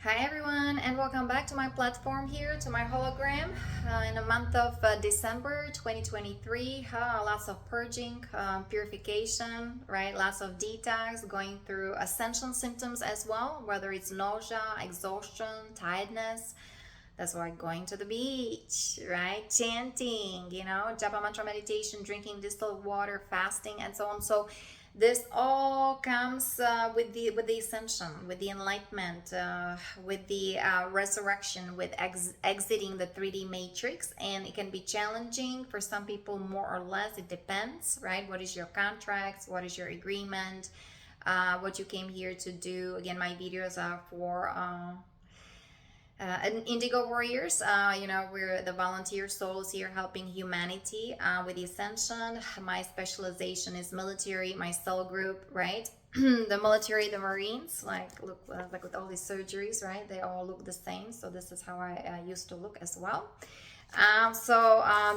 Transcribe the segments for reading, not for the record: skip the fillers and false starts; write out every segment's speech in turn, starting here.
Hi everyone, and welcome back to my platform here, to my hologram. In the month of December 2023, lots of purging, purification, right? Lots of detox, going through ascension symptoms as well, whether it's nausea, exhaustion, tiredness. That's why going to the beach, right? Chanting, japa mantra meditation, drinking distilled water, fasting, and so on. So this all comes with the ascension, with the enlightenment, with the resurrection, with exiting the 3D matrix. And it can be challenging for some people, more or less. It depends, right? What is your contract? What is your agreement? What you came here to do. Again, my videos are for Indigo Warriors. We're the volunteer souls here helping humanity with the ascension. My specialization is military, my cell group, right? The military, the Marines, look like with all these surgeries, right? They all look the same. So this is how I used to look as well.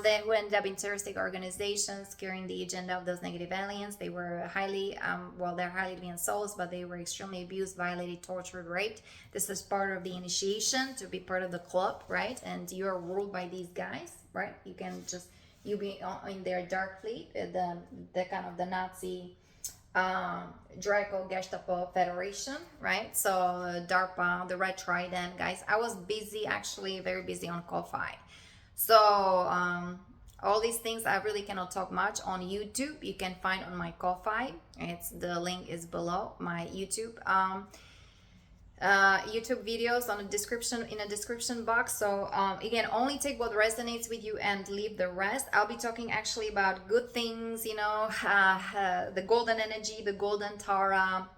They who ended up in terroristic organizations carrying the agenda of those negative aliens. They were they're highly advanced souls, but they were extremely abused, violated, tortured, raped. This is part of the initiation to be part of the club, right? And you are ruled by these guys, right? You be in their dark fleet, the kind of the Nazi Draco Gestapo Federation, right? So DARPA, the Red Trident, guys. I was busy, actually, very busy on Ko-Fi. So all these things I really cannot talk much on YouTube. You can find on my Ko-Fi. The link is below my YouTube. YouTube videos in the description box. So again, only take what resonates with you and leave the rest. I'll be talking actually about good things, the golden energy, the golden Tara.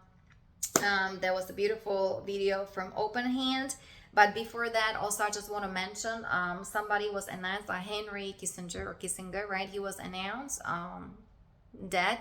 There was a beautiful video from Open Hand. But before that, also I just want to mention somebody was announced, Henry Kissinger, right? He was announced dead,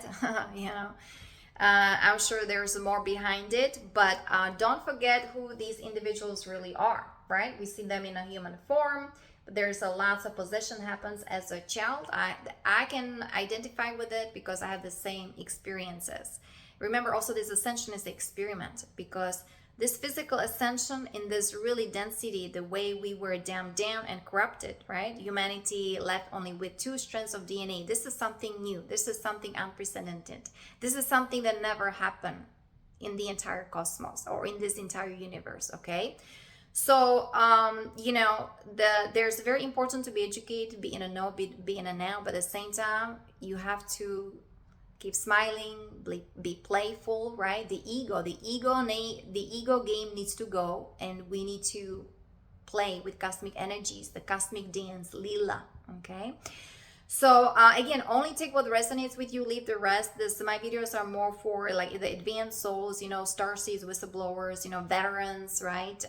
I'm sure there's more behind it, but don't forget who these individuals really are, right? We see them in a human form, but there's a lots of possession happens as a child. I can identify with it because I have the same experiences. Remember also this ascension is the experiment, because this physical ascension in this really density, the way we were damned down and corrupted, right? Humanity left only with 2 strands of DNA. This is something new. This is something unprecedented. This is something that never happened in the entire cosmos or in this entire universe, okay? So, there's very important to be educated, be in a know, be in a now, but at the same time, you have to keep smiling, be playful, right? The ego game needs to go, and we need to play with cosmic energies, the cosmic dance, lila, okay? So again, only take what resonates with you, leave the rest. My videos are more for like the advanced souls, starseeds, whistleblowers, veterans, right?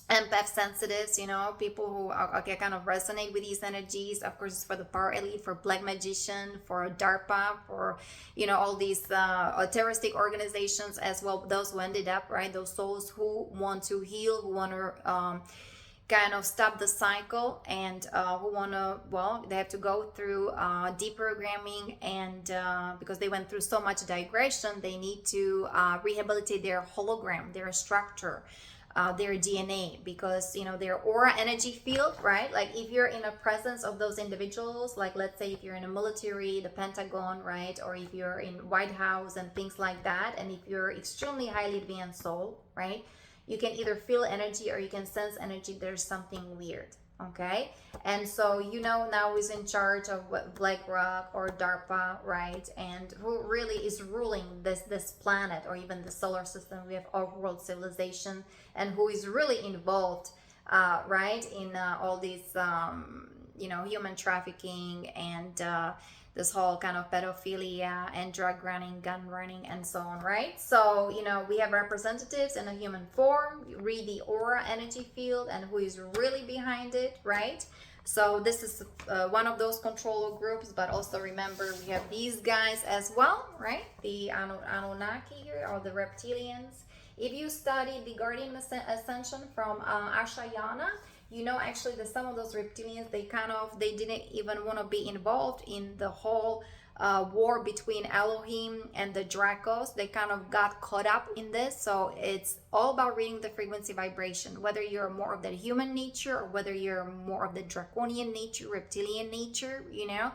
Empath sensitives, people who kind of resonate with these energies. Of course, it's for the power elite, for black magician, for DARPA, for all these terroristic organizations as well. Those who ended up, right, those souls who want to heal, who want to kind of stop the cycle, and who want to, they have to go through deprogramming, and because they went through so much digression, they need to rehabilitate their hologram, their structure, their DNA, because their aura energy field, right? Like if you're in a presence of those individuals, like let's say if you're in a military, the Pentagon, right, or if you're in White House and things like that, and if you're extremely highly advanced soul, right, you can either feel energy or you can sense energy. There's something weird, okay? And so now who's in charge of BlackRock or DARPA, right? And who really is ruling this planet or even the solar system? We have our world civilization, and who is really involved, right, in all these human trafficking and this whole kind of pedophilia and drug running, gun running, and so on, right? So, we have representatives in a human form. You read the aura energy field and who is really behind it, right? So this is one of those control groups, but also remember we have these guys as well, right? The Anunnaki here, or the reptilians. If you study the Guardian Ascension from Ashayana, actually that some of those reptilians, they didn't even want to be involved in the whole war between Elohim and the Dracos. They kind of got caught up in this. So it's all about reading the frequency vibration, whether you're more of the human nature or whether you're more of the draconian nature, reptilian nature, you know,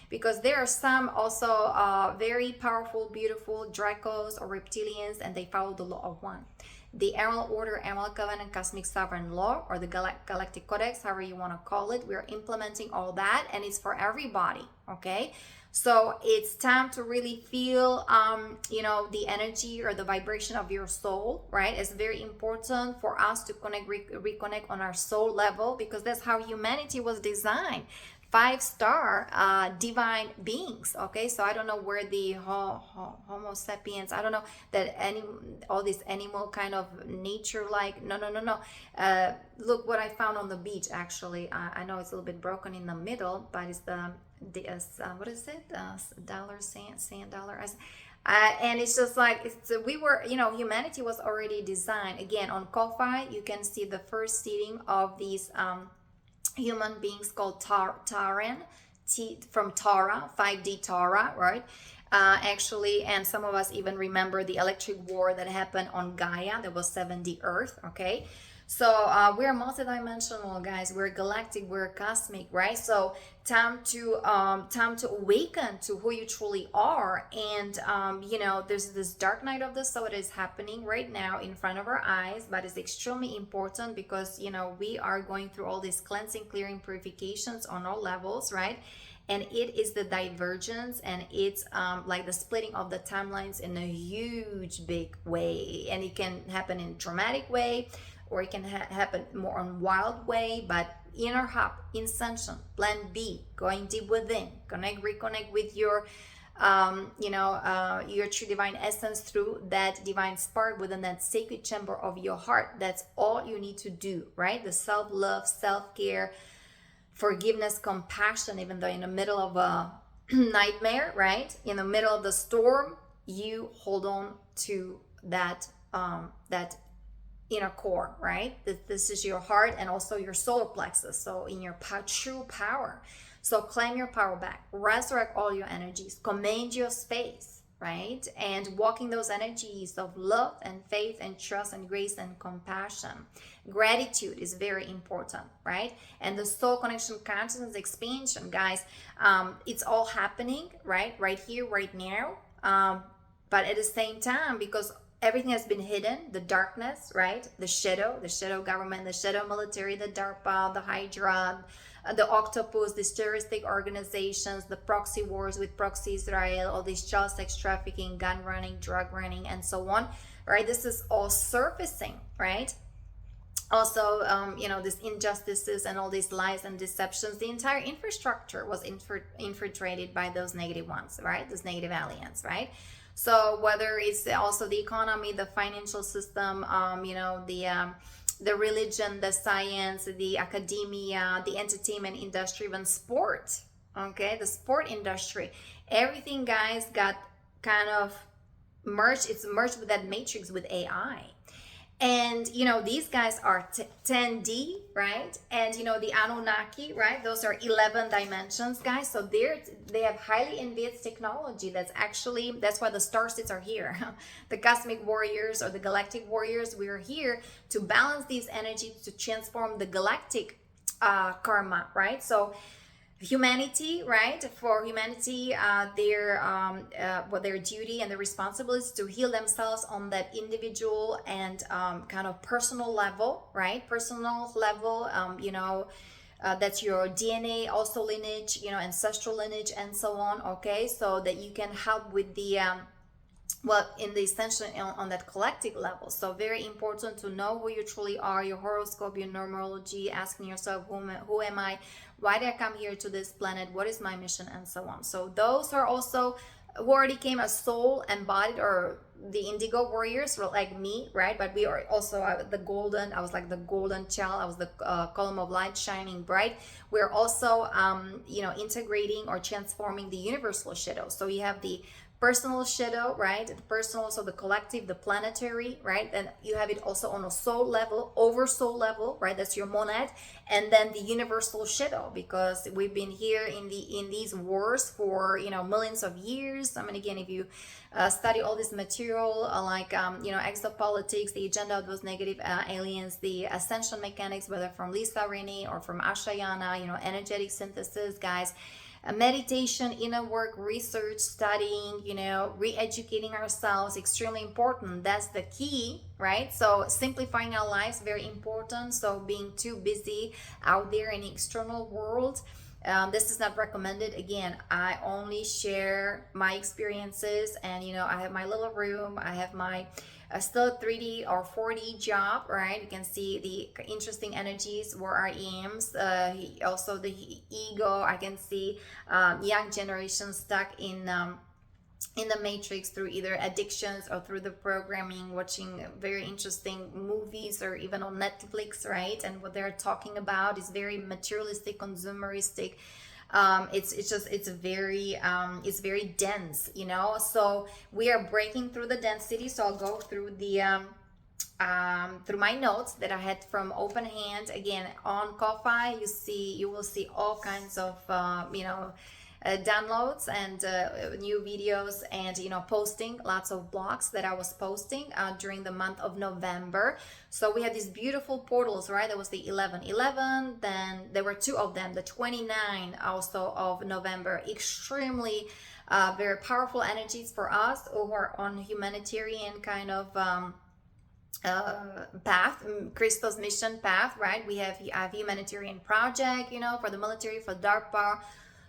because there are some also very powerful, beautiful Dracos or reptilians, and they follow the law of one. The Emerald Order, Emerald Covenant, Cosmic Sovereign Law, or the Galactic Codex, however you want to call it. We're implementing all that, and it's for everybody, okay? So it's time to really feel, you know, the energy or the vibration of your soul, right? It's very important for us to connect, reconnect on our soul level, because that's how humanity was designed. 5-star divine beings. Okay, so I don't know where the Homo sapiens, I don't know that all this animal kind of nature, like no. Look what I found on the beach. Actually, I know it's a little bit broken in the middle, but it's the what is it, dollar, sand dollar. And it's just like we were, you know, humanity was already designed. Again, on Ko-Fi you can see the first seeding of these human beings called Taran, from Tara, 5D Tara, right? Actually, and some of us even remember the electric war that happened on Gaia. That was 7D Earth, okay? So we're multidimensional, guys. We're galactic, we're cosmic, right? So time to awaken to who you truly are. And you know, there's this dark night of the soul that is happening right now in front of our eyes, but it's extremely important because, you know, we are going through all these cleansing, clearing, purifications on all levels, right? And it is the divergence, and it's like the splitting of the timelines in a huge big way. And it can happen in a dramatic way, or it can happen more on wild way. But inner hub, Ascension, plan B, going deep within, reconnect with your your true divine essence through that divine spark within that sacred chamber of your heart. That's all you need to do, right? The self-love, self-care, forgiveness, compassion. Even though in the middle of a nightmare, right, in the middle of the storm, you hold on to that inner core, right? This is your heart and also your solar plexus. So in your true power. So claim your power back, resurrect all your energies, command your space, right? And walking those energies of love and faith and trust and grace and compassion. Gratitude is very important, right? And the soul connection, consciousness expansion, guys, it's all happening, right here, right now. But at the same time, because everything has been hidden, the darkness, right? The shadow government, the shadow military, the DARPA, the Hydra, the octopus, these terroristic organizations, the proxy wars with proxy Israel, all these child sex trafficking, gun running, drug running, and so on, right? This is all surfacing, right? Also, these injustices and all these lies and deceptions, the entire infrastructure was infiltrated by those negative ones, right? Those negative aliens, right? So whether it's also the economy, the financial system, the religion, the science, the academia, the entertainment industry, even sport, okay? The sport industry, everything, guys, got kind of merged. It's merged with that matrix with AI. And, these guys are 10D, right? And, the Anunnaki, right? Those are 11 dimensions, guys. So they have highly advanced technology. That's why the star seeds are here. The cosmic warriors or the galactic warriors, we're here to balance these energies, to transform the galactic karma, right? So humanity, right? For humanity, their duty and their responsibility is to heal themselves on that individual and kind of personal level, right? Personal level, that's your DNA, also lineage, ancestral lineage, and so on. Okay, so that you can help with the in the Ascension on that collective level. So very important to know who you truly are, your horoscope, your numerology, asking yourself, who am I? Why did I come here to this planet? What is my mission? And so on. So those are also who already came as soul embodied, or the indigo warriors, like me, right? But we are also the golden. I was like the golden child. I was the column of light shining bright. We're also integrating or transforming the universal shadow. So you have the personal shadow, right? The personal, so the collective, the planetary, right? And you have it also on a soul level, over soul level, right? That's your monad. And then the universal shadow, because we've been here in these wars for, you know, millions of years. I mean, again, if you study all this material, like you know, exopolitics, the agenda of those negative aliens, the ascension mechanics, whether from Lisa Riney or from Ashayana, you know, energetic synthesis, guys, meditation, inner work, research, studying, you know, re-educating ourselves, extremely important. That's the key, right? So simplifying our lives, very important. So being too busy out there in the external world, this is not recommended. Again, I only share my experiences, and you know, I have my little room, I have my still 3D or 4D job, right? You can see the interesting energies where I am. Also the ego, I can see young generation stuck in the matrix through either addictions or through the programming, watching very interesting movies or even on Netflix, right? And what they're talking about is very materialistic, consumeristic. It's very dense, you know. So we are breaking through the density. So I'll go through the through my notes that I had from Open Hand. Again, on Ko-Fi, you will see all kinds of you know, downloads and new videos, and you know, posting lots of blogs that I was posting during the month of November. So we had these beautiful portals, right? There was the 11/11, then there were two of them, the 29 also of November. Extremely very powerful energies for us who are on humanitarian kind of path, Christos mission path, right? We have a humanitarian project, you know, for the military, for DARPA,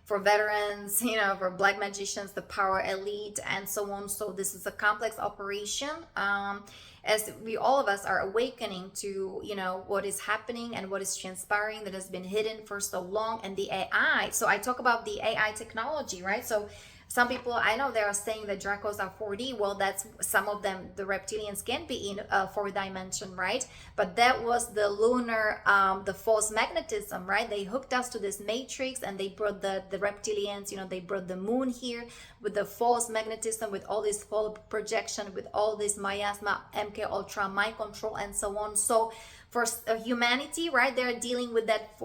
for veterans, you know, for black magicians, the power elite, and so on. So this is a complex operation, as we, all of us, are awakening to, you know, what is happening and what is transpiring that has been hidden for so long. And the AI, so I talk about the AI technology, right? So some people, I know, they are saying that Dracos are 4D. Well, that's, some of them, the reptilians can be in a 4 dimension, right? But that was the lunar, the false magnetism, right? They hooked us to this matrix, and they brought the reptilians, you know, they brought the moon here with the false magnetism, with all this false projection, with all this miasma, MK Ultra, mind control, and so on. So for humanity, right, they're dealing with that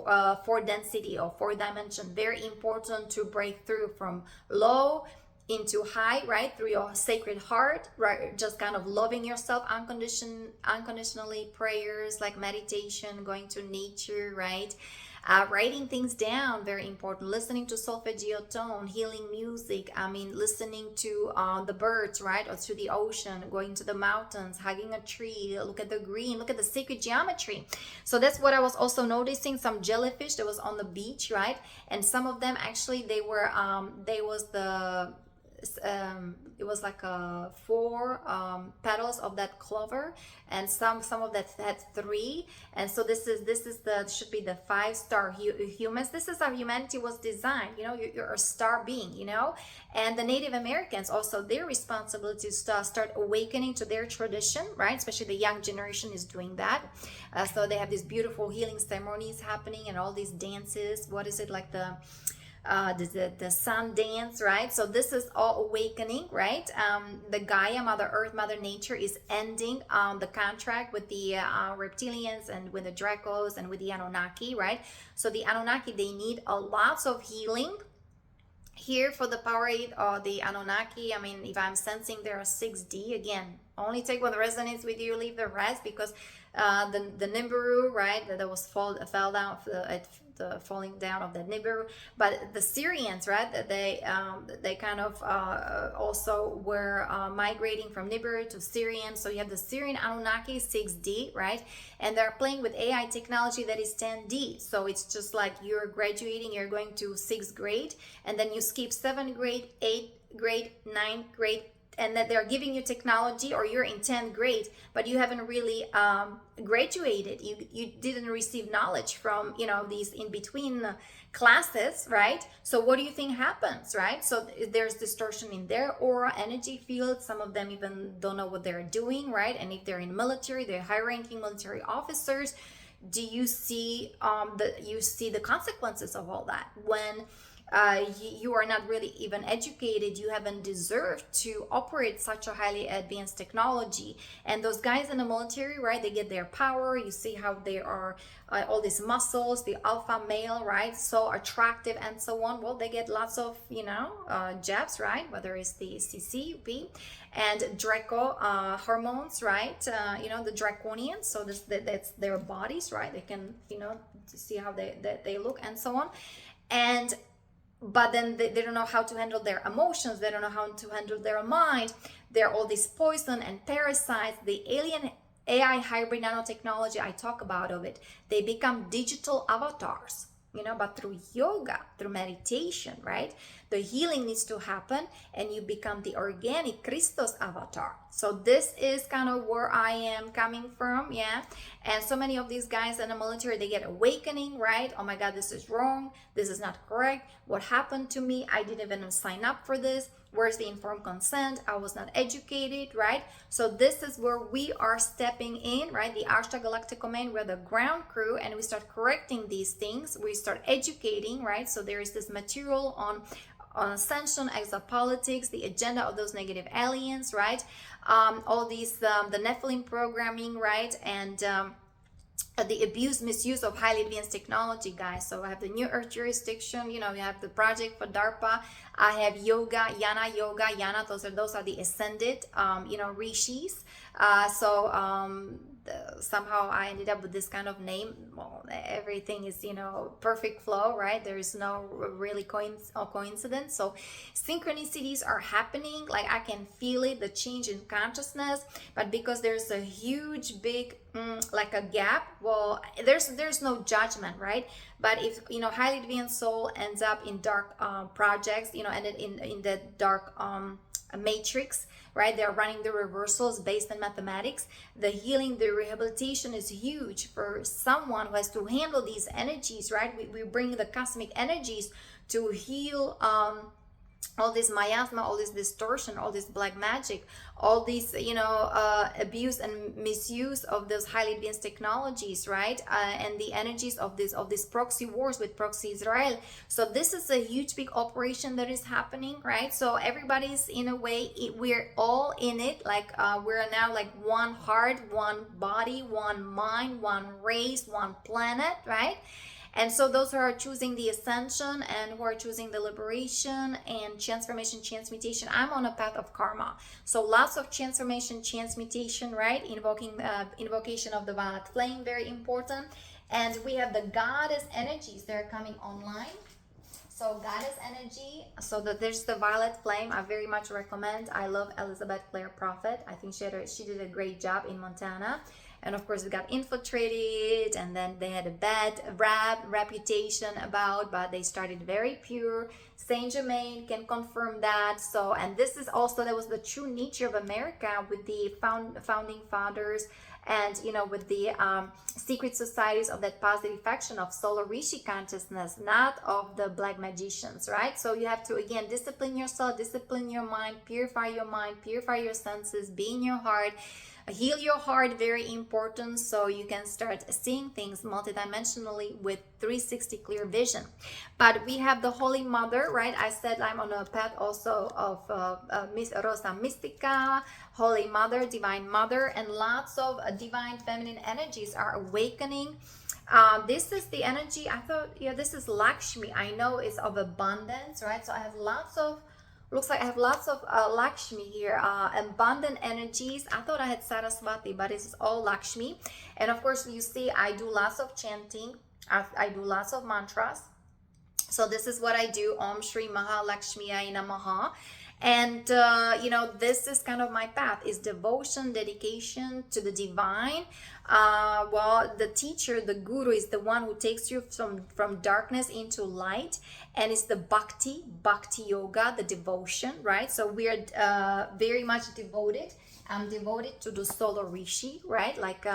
4 density or 4 dimension. Very important to break through from low into high, right, through your sacred heart, right? Just kind of loving yourself unconditionally, prayers like meditation, going to nature, right? Writing things down, very important. Listening to solfeggio tone, healing music. I mean, listening to the birds, right? Or to the ocean, going to the mountains, hugging a tree, look at the green, look at the sacred geometry. So that's what I was also noticing. Some jellyfish that was on the beach, right? And some of them actually, they were, it was like 4 petals of that clover, and some of that had 3. And so this is the, should be the 5-star humans. This is how humanity was designed, you know. You're a star being, you know. And the Native Americans also, their responsibility is to start awakening to their tradition, right? Especially the young generation is doing that. So they have these beautiful healing ceremonies happening, and all these dances. What is it, like the sun dance, right? So this is all awakening, right? The Gaia, Mother Earth, Mother Nature, is ending the contract with the reptilians and with the Dracos and with the Anunnaki, right? So the Anunnaki, they need a lots of healing here for the power 8 or the Anunnaki. I memean, if I'm sensing there are 6D, again, only take what resonates with you, leave the rest, because the Nibiru, right, that was fell down at the falling down of the Nibiru. But the Syrians, right, they kind of also were migrating from Nibiru to Syrian. So you have the Syrian Anunnaki 6D, right, and they're playing with AI technology that is 10D. So it's just like you're graduating, you're going to 6th grade, and then you skip 7th grade, 8th grade, 9th grade, and that they're giving you technology, or you're in 10th grade, but you haven't really graduated. You didn't receive knowledge from, you know, these in between classes, right? So what do you think happens, right? So there's distortion in their aura, energy field. Some of them even don't know what they're doing, right? And if they're in military, they're high-ranking military officers. Do you see the consequences of all that when you are not really even educated, you haven't deserved to operate such a highly advanced technology. And those guys in the military, right, they get their power. You see how they are all these muscles, the alpha male, right, so attractive and so on. Well, they get lots of, jabs, right, whether it's the CCP and Draco hormones, right, the draconians. So that's their bodies, right, they can, see how they look and so on. And but then they don't know how to handle their emotions, they don't know how to handle their mind. They're all this poison and parasites. The alien AI hybrid nanotechnology I talk about of it, they become digital avatars, but through yoga, through meditation, right, the healing needs to happen and you become the organic Christos avatar. So this is kind of where I am coming from. And so many of these guys in the military, they get awakening, right? Oh my God, this is wrong, this is not correct, what happened to me, I didn't even sign up for this, where's the informed consent, I was not educated, right? So this is where we are stepping in, right? The Ashtar Galactic Command, we're the ground crew, and we start correcting these things, we start educating, right? So there is this material on Ascension, exopolitics, the agenda of those negative aliens, right? All these, the Nephilim programming, right? And the abuse, misuse of highly advanced technology, guys. So I have the New Earth jurisdiction, we have the project for DARPA. I have yoga, yana, those are the ascended, rishis. Somehow I ended up with this kind of name. Well, everything is, perfect flow, right? There is no really coincidence. So synchronicities are happening. Like I can feel it, the change in consciousness. But because there's a huge, big, like a gap, well, there's no judgment, right? But if, highly advanced soul ends up in dark projects, and in the dark matrix, right, they're running the reversals based on mathematics. The healing, the rehabilitation is huge for someone who has to handle these energies, right? We bring the cosmic energies to heal all this miasma, all this distortion, all this black magic, all these, abuse and misuse of those highly advanced technologies, right? And the energies of this proxy wars with proxy Israel. So this is a huge, big operation that is happening, right? So everybody's in a way, we're all in it. Like we're now like one heart, one body, one mind, one race, one planet, right? And so those who are choosing the ascension and who are choosing the liberation and transformation, transmutation, I'm on a path of karma. So lots of transformation, transmutation, right? Invocation of the violet flame, very important. And we have the goddess energies that are coming online. So goddess energy, so there's the violet flame. I very much recommend. I love Elizabeth Clare Prophet. I think she did a great job in Montana. And of course we got infiltrated, and then they had a bad reputation but they started very pure. Saint Germain can confirm that. So, and this is also, that was the true nature of America with the founding fathers, and with the secret societies of that positive faction of solar rishi consciousness, not of the black magicians, right? So you have to, again, discipline yourself, discipline your mind, purify your senses, be in your heart. Heal your heart, very important, so you can start seeing things multidimensionally with 360 clear vision. But we have the Holy Mother, right? I said I'm on a path also of Miss Rosa Mystica, Holy Mother, Divine Mother, and lots of divine feminine energies are awakening. This is the energy, I thought, this is Lakshmi. I know it's of abundance, right? So I have lots of, looks like I have lots of Lakshmi here, abundant energies. I thought I had Saraswati, but it's all Lakshmi. And of course, you see, I do lots of chanting. I do lots of mantras. So this is what I do. Om Shri Mahalakshmiyai Namaha. And, this is kind of my path, is devotion, dedication to the divine. Well, the teacher, the guru, is the one who takes you from darkness into light. And it's the bhakti yoga, the devotion, right? So we are very much devoted. I'm devoted to the solar rishi, right? Like,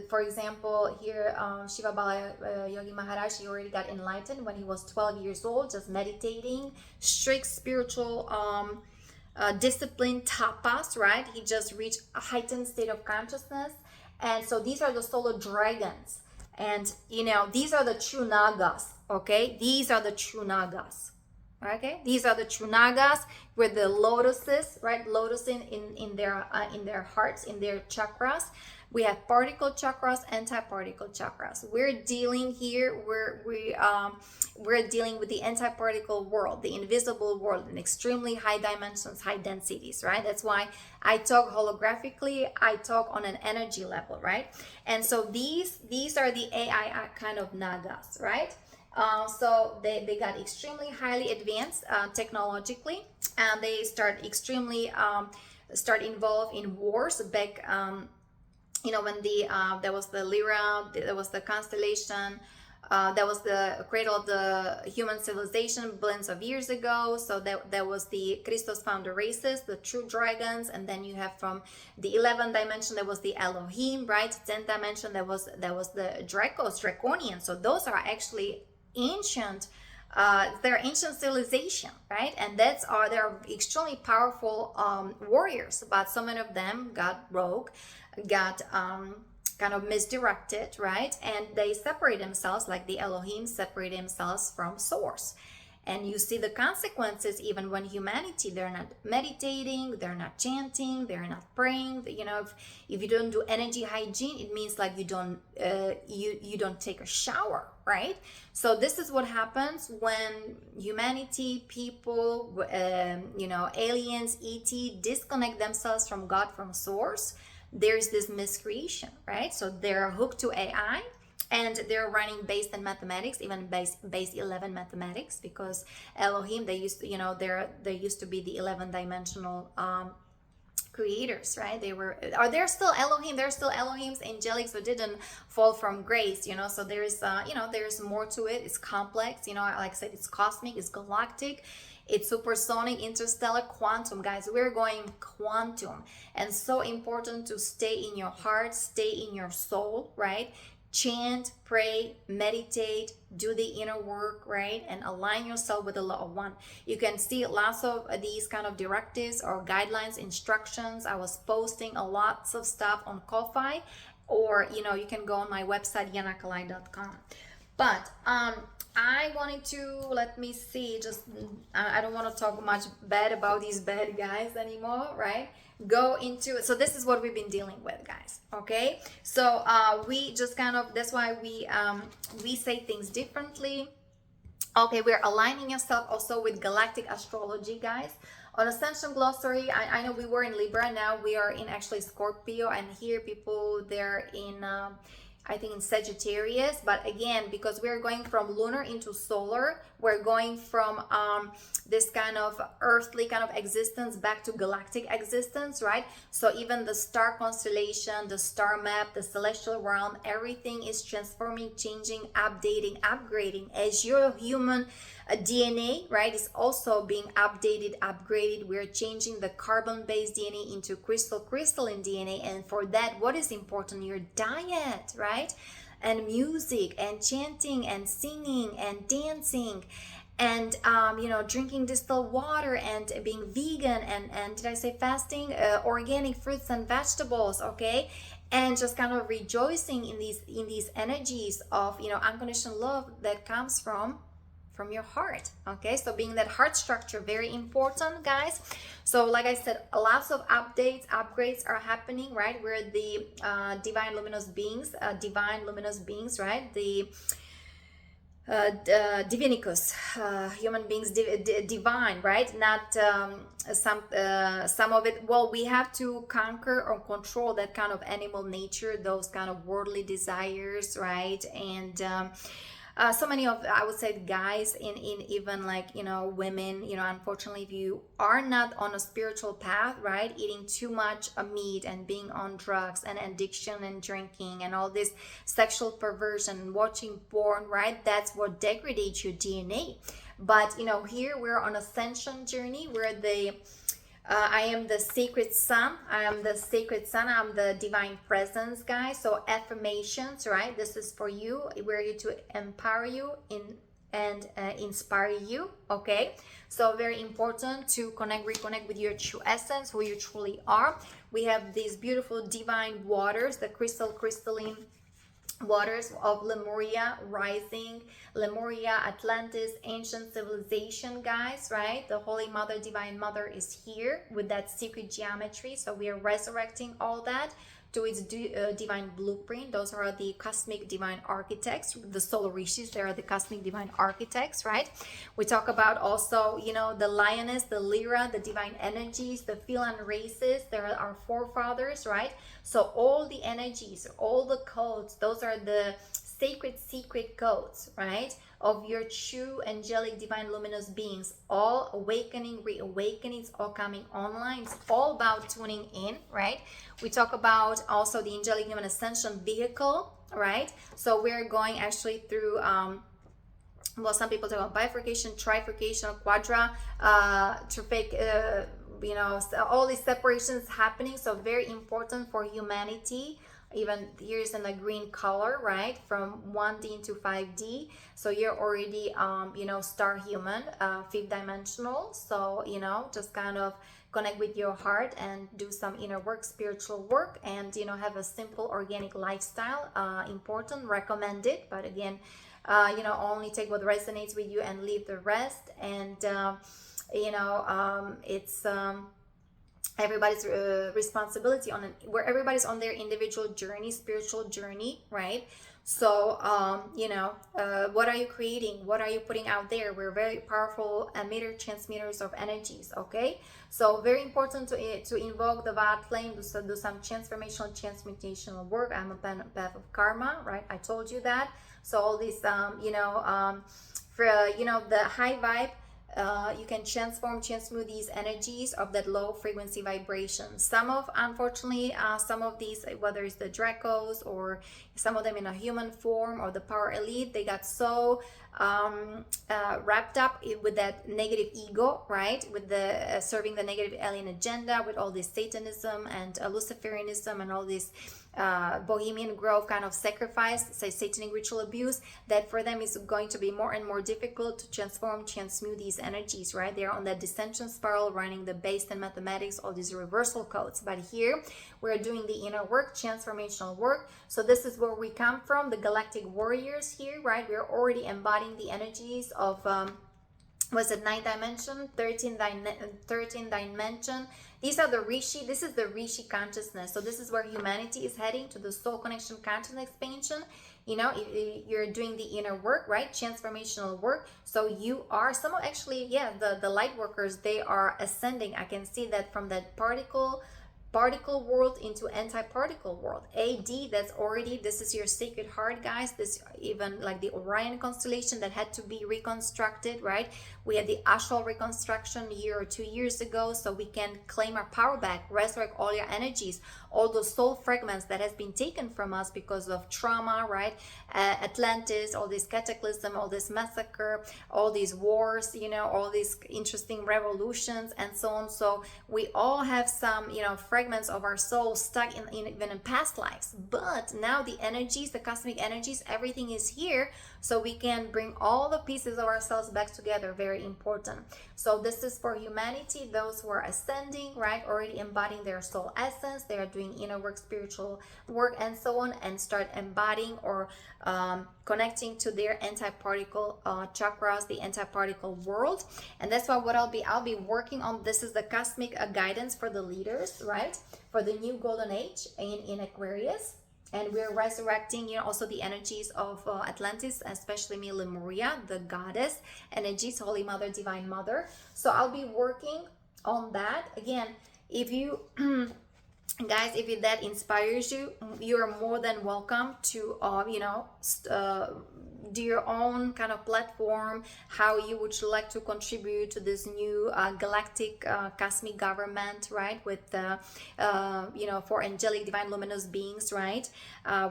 for example, here, Shiva Bala Yogi Maharaj, he already got enlightened when he was 12 years old, just meditating, strict spiritual discipline, tapas, right? He just reached a heightened state of consciousness. And so these are the solar dragons. And you know, these are the true Nagas, okay? These are the true Nagas. Okay, these are the true Nagas with the lotuses, right? Lotus in their hearts, in their chakras. We have particle chakras, anti-particle chakras. We're dealing here. We're dealing with the anti-particle world, the invisible world, in extremely high dimensions, high densities, right? That's why I talk holographically. I talk on an energy level, right? And so these are the AI kind of Nagas, right? So they got extremely highly advanced technologically, and they start extremely start involved in wars back. You know, when there was the Lyra, there was the constellation. That was the cradle of the human civilization billions of years ago. So that was the Christos found the races, the true dragons, and then you have from the 11th dimension there was the Elohim, right? 10th dimension there was the Draconian. So those are actually ancient. They're ancient civilization, right? And they're extremely powerful warriors, but so many of them got rogue, got kind of misdirected, right? And they separate themselves, like the Elohim separate themselves from source. And you see the consequences even when humanity, they're not meditating, they're not chanting, they're not praying. You know, if you don't do energy hygiene, it means like you don't take a shower, right? So this is what happens when humanity, people, you know, aliens, ET, disconnect themselves from God, from source. There's this miscreation, right? So they're hooked to AI. And they're running based in mathematics, even base 11 mathematics, because Elohim, they used to, you know, they used to be the 11 dimensional creators, right? They're still Elohim, they're still Elohims, angelic, so didn't fall from grace, you know. So there's you know, there's more to it. It's complex, you know, like I said, it's cosmic, it's galactic, it's supersonic, interstellar, quantum, guys. We're going quantum. And so important to stay in your heart, stay in your soul, right? Chant, pray, meditate, do the inner work, right? And align yourself with the law of one. You can see lots of these kind of directives or guidelines, instructions. I was posting lots of stuff on Ko-Fi, or you know, you can go on my website yanakalai.com. But I wanted to, let me see, just I don't want to talk much bad about these bad guys anymore, right? Go into it. So this is what we've been dealing with, guys. Okay, so we just kind of, that's why we say things differently. Okay, we're aligning yourself also with galactic astrology, guys. On Ascension Glossary, I know we were in Libra, now we are in actually Scorpio, and here people, they're in I think in Sagittarius. But again, because we're going from lunar into solar, we're going from this kind of earthly kind of existence back to galactic existence, right? So even the star constellation, the star map, the celestial realm, everything is transforming, changing, updating, upgrading as your human DNA, right, is also being updated, upgraded. We're changing the carbon-based DNA into crystalline DNA. And for that, what is important? Your diet, right? And music and chanting and singing and dancing and you know, drinking distilled water and being vegan and did I say fasting? Organic fruits and vegetables, okay? And just kind of rejoicing in these energies of, you know, unconditional love that comes from your heart. Okay, so being that heart structure, very important, guys. So like I said, lots of updates, upgrades are happening, right? We're the divine luminous beings, right? The divinicus, human beings, divine, right? Not some of it. Well, we have to conquer or control that kind of animal nature, those kind of worldly desires, right? And so many of, I would say, guys, in even like, you know, women, you know, unfortunately, if you are not on a spiritual path, right, eating too much meat and being on drugs and addiction and drinking and all this sexual perversion, watching porn, right, that's what degrades your DNA. But, you know, here we're on ascension journey. We're the I am the sacred sun. I am the sacred sun. I'm the divine presence, guys. So affirmations, right? This is for you. We're here to empower you and inspire you. Okay. So very important to reconnect with your true essence, who you truly are. We have these beautiful divine waters, the crystalline waters of Lemuria rising, Lemuria, Atlantis, ancient civilization, guys, right? The Holy Mother, Divine Mother is here with that secret geometry. So we are resurrecting all that to its divine blueprint. Those are the cosmic divine architects, the solar rishis. They are the cosmic divine architects, right? We talk about also, you know, the lioness, the lyra, the divine energies, the feline races. There are our forefathers, right? So all the energies, all the codes, those are the sacred secret codes, right, of your true angelic divine luminous beings, all awakening, reawakening. It's all coming online. It's all about tuning in, right? We talk about also the angelic human ascension vehicle, right? So we're going actually through well, some people talk about bifurcation, trifurcation, quadra, you know, all these separations happening. So very important for humanity. Even here's in a green color, right, from 1D into 5D. So you're already you know, star human, fifth dimensional. So, you know, just kind of connect with your heart and do some inner work, spiritual work, and, you know, have a simple organic lifestyle. Important, recommended, but again, you know, only take what resonates with you and leave the rest. And you know, it's everybody's responsibility on where everybody's on their individual journey, spiritual journey, right? So you know, what are you creating, what are you putting out there? We're very powerful emitter transmitters of energies, okay? So very important to invoke the violet flame, do some transmutational work. I'm a path of karma, right? I told you that. So all these you know, for you know, the high vibe, you can transmute these energies of that low frequency vibration. Some of, unfortunately, some of these, whether it's the Dracos or some of them in a human form or the power elite, they got so wrapped up with that negative ego, right? With the serving the negative alien agenda, with all this Satanism and Luciferianism and all this Bohemian Grove kind of sacrifice, say satanic ritual abuse, that for them is going to be more and more difficult to transmute these energies, right? They're on that descension spiral, running the base and mathematics, all these reversal codes. But here we're doing the inner work, transformational work. So this is where we come from, the galactic warriors here, right? We're already embodying the energies of was it 9th dimension, 13th dimension. These are the Rishi. This is the Rishi consciousness. So this is where humanity is heading, to the soul connection consciousness expansion. You know, you're doing the inner work, right? Transformational work. So you are some of, actually, yeah, the light workers, they are ascending. I can see that from that particle world into anti-particle world. AD, that's already, this is your sacred heart, guys. This, even like the Orion constellation that had to be reconstructed, right? We had the astral reconstruction a year or 2 years ago, so we can claim our power back, resurrect all your energies, all those soul fragments that has been taken from us because of trauma, right? Atlantis, all this cataclysm, all this massacre, all these wars, you know, all these interesting revolutions and so on. So we all have some, you know, fragments of our soul stuck in even in past lives. But now the energies, the cosmic energies, everything is here, so we can bring all the pieces of ourselves back together. Very important. So this is for humanity, those who are ascending, right? Already embodying their soul essence. They are doing inner work, spiritual work, and so on, and start embodying or connecting to their anti-particle chakras, the anti-particle world. And that's why what I'll be working on. This is the cosmic guidance for the leaders, right? For the new golden age in Aquarius. And we're resurrecting, you know, also the energies of Atlantis, especially Lemuria, the goddess energies, Holy Mother, Divine Mother. So I'll be working on that. Again, if you guys, if that inspires you, you're more than welcome to you know, do your own kind of platform, how you would like to contribute to this new galactic cosmic government, right? With you know, for angelic divine luminous beings, right?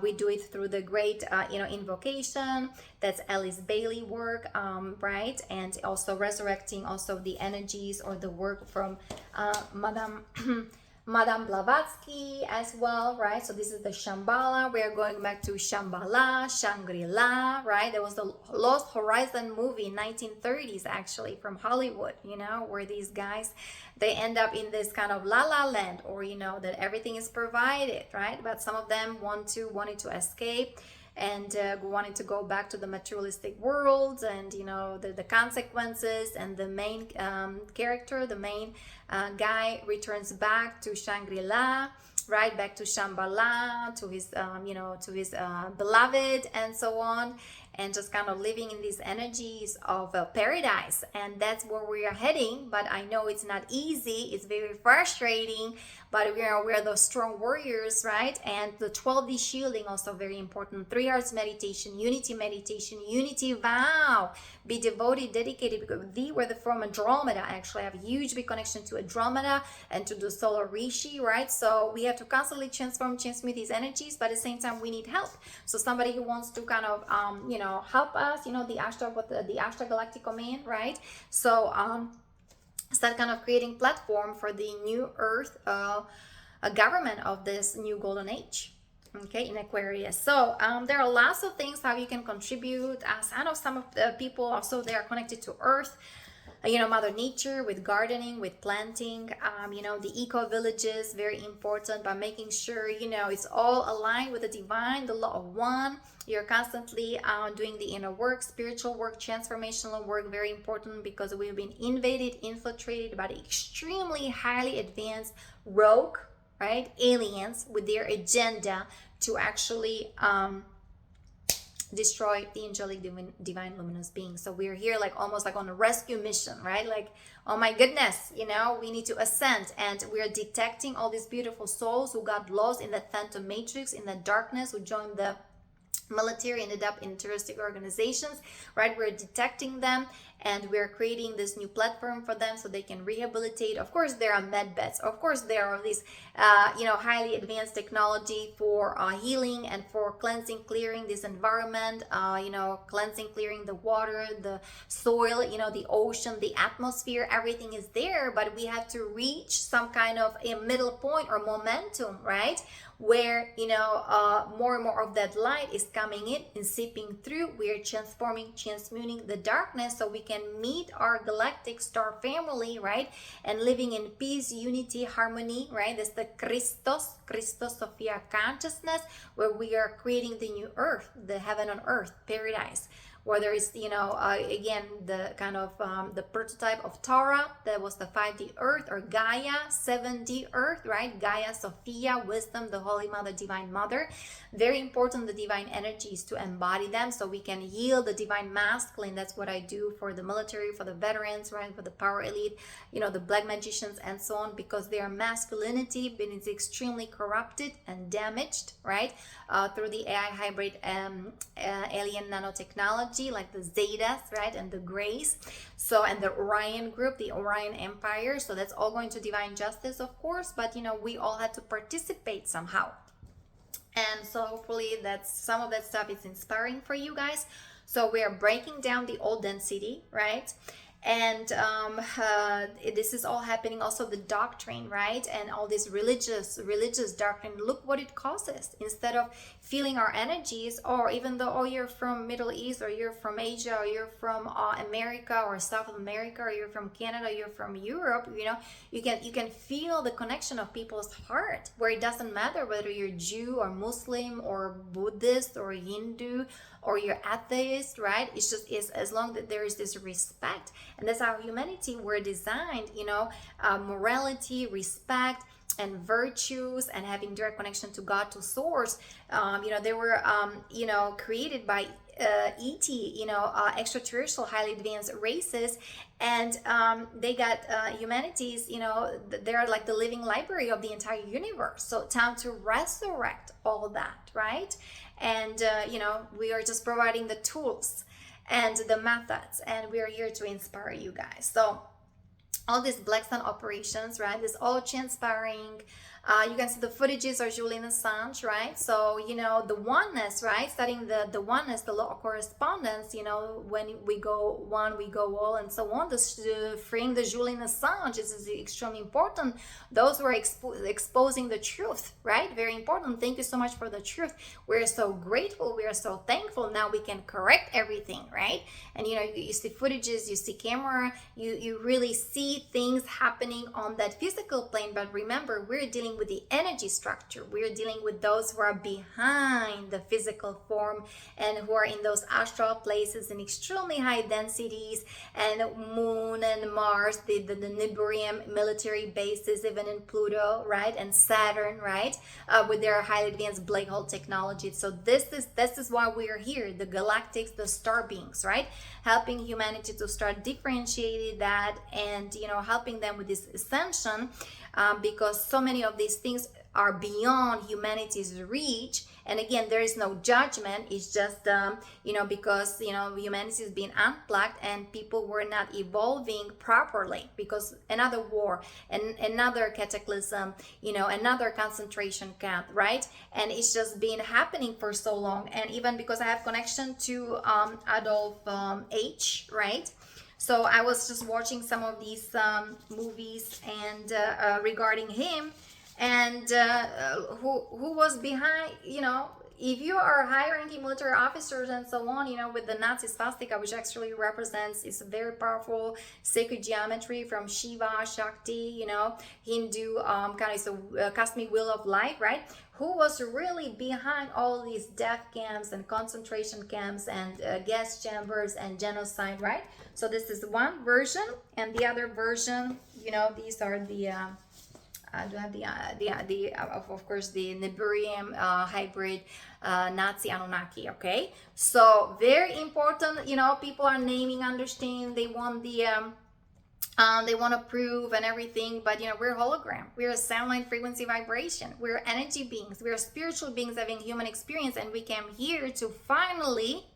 We do it through the great you know, invocation. That's Alice Bailey work, right? And also resurrecting also the energies or the work from Madame Blavatsky as well, right? So this is the Shambhala. We are going back to Shambhala, Shangri-La, right? There was the Lost Horizon movie in 1930s, actually, from Hollywood, you know, where these guys, they end up in this kind of la la land, or, you know, that everything is provided, right? But some of them wanted to escape and wanting to go back to the materialistic world, and the consequences, and the main character, the main guy, returns back to Shangri-La, right, back to Shambhala, to his to his beloved, and so on, and just kind of living in these energies of paradise. And that's where we are heading. But I know it's not easy, it's very frustrating, but we're those strong warriors, right? And the 12D shielding, also very important. 3 hours meditation, unity vow, be devoted, dedicated, because thee were from Andromeda. Actually, I have a huge big connection to Andromeda and to the solar rishi, right? So we have to constantly transmute these energies, but at the same time we need help. So somebody who wants to kind of help us, the Ashtar, with the Ashtar Galactic command, right? So start kind of creating platform for the new earth government of this new golden age, okay, in Aquarius. So there are lots of things how you can contribute. As I know, some of the people also, they are connected to earth, Mother Nature, with gardening, with planting, the eco villages, very important, by making sure it's all aligned with the divine, the law of one. You're constantly doing the inner work, spiritual work, transformational work, very important, because we've been invaded, infiltrated by the extremely highly advanced rogue, right, aliens with their agenda to actually destroy the angelic divine luminous beings. So we're here like almost like on a rescue mission, right? Like, oh my goodness, we need to ascend, and we're detecting all these beautiful souls who got lost in that phantom matrix, in the darkness, who joined the military, ended up in terroristic organizations, right? We're detecting them, and we're creating this new platform for them so they can rehabilitate. Of course, there are med beds. Of course, there are these, highly advanced technology for healing and for cleansing, clearing this environment, cleansing, clearing the water, the soil, the ocean, the atmosphere, everything is there, but we have to reach some kind of a middle point or momentum, right? Where more and more of that light is coming in and seeping through. We are transmuting the darkness, so we can meet our galactic star family, right? And living in peace, unity, harmony, right? That's the Christos Sophia consciousness, where we are creating the new earth, the heaven on earth, paradise. Whether it's, again, the kind of the prototype of Tara, that was the 5D earth, or Gaia, 7D earth, right? Gaia, Sophia, wisdom, the Holy Mother, Divine Mother. Very important, the divine energies, to embody them so we can yield the divine masculine. That's what I do for the military, for the veterans, right? For the power elite, the black magicians and so on, because their masculinity is extremely corrupted and damaged, right? Through the AI hybrid alien nanotechnology, like the Zetas, right? And the Greys. So, and the Orion group, the Orion Empire. So that's all going to divine justice, of course, but we all had to participate somehow. And so hopefully that's some of that stuff is inspiring for you guys. So we are breaking down the old density, right? And this is all happening. Also the doctrine, right? And all this religious doctrine, look what it causes. Instead of feeling our energies, or even though, you're from Middle East, or you're from Asia, or you're from America, or South America, or you're from Canada, you're from Europe, you can feel the connection of people's heart, where it doesn't matter whether you're Jew or Muslim or Buddhist or Hindu or you're atheist, right? It's just as long that there is this respect. And that's how humanity were designed, morality, respect, and virtues, and having direct connection to God, to source. They were created by ET, extraterrestrial highly advanced races, and they got humanities, they're like the living library of the entire universe. So time to resurrect all that, right? And we are just providing the tools and the methods, and we are here to inspire you guys. So all these Black Sun operations, right? This all transpiring. You can see the footages are Julian Assange, right? So, the oneness, right? Studying the oneness, the law of correspondence, when we go one, we go all, and so on. Freeing the Julian Assange, this is extremely important. Those who are exposing the truth, right? Very important. Thank you so much for the truth. We're so grateful. We are so thankful. Now we can correct everything, right? And, you see footages, you see camera, you really see things happening on that physical plane. But remember, we're dealing dealing with the energy structure. We're dealing with those who are behind the physical form and who are in those astral places in extremely high densities, and Moon and Mars, the Niburium military bases, even in Pluto, right, and Saturn, right, with their highly advanced black hole technology. So this is why we are here, the galactics, the star beings, right, helping humanity to start differentiating that, and helping them with this ascension, because so many of these things are beyond humanity's reach. And again, there is no judgment. It's just because humanity is being unplugged and people were not evolving properly, because another war and another cataclysm, another concentration camp, right? And it's just been happening for so long. And even because I have connection to Adolf H, right? So I was just watching some of these movies and regarding him, and who was behind, if you are high-ranking military officers and so on, with the Nazi swastika, which actually represents, it's a very powerful sacred geometry from Shiva, Shakti, Hindu, kind of a cosmic wheel of light, right? Who was really behind all these death camps and concentration camps and gas chambers and genocide, right? So this is one version, and the other version, these are the I do have the of course the Niburium hybrid Nazi Anunnaki. Okay, so very important. People are naming, understanding. They want they want to prove and everything, but we're hologram. We're a sound line, frequency, vibration. We're energy beings. We're spiritual beings having human experience, and we came here to finally,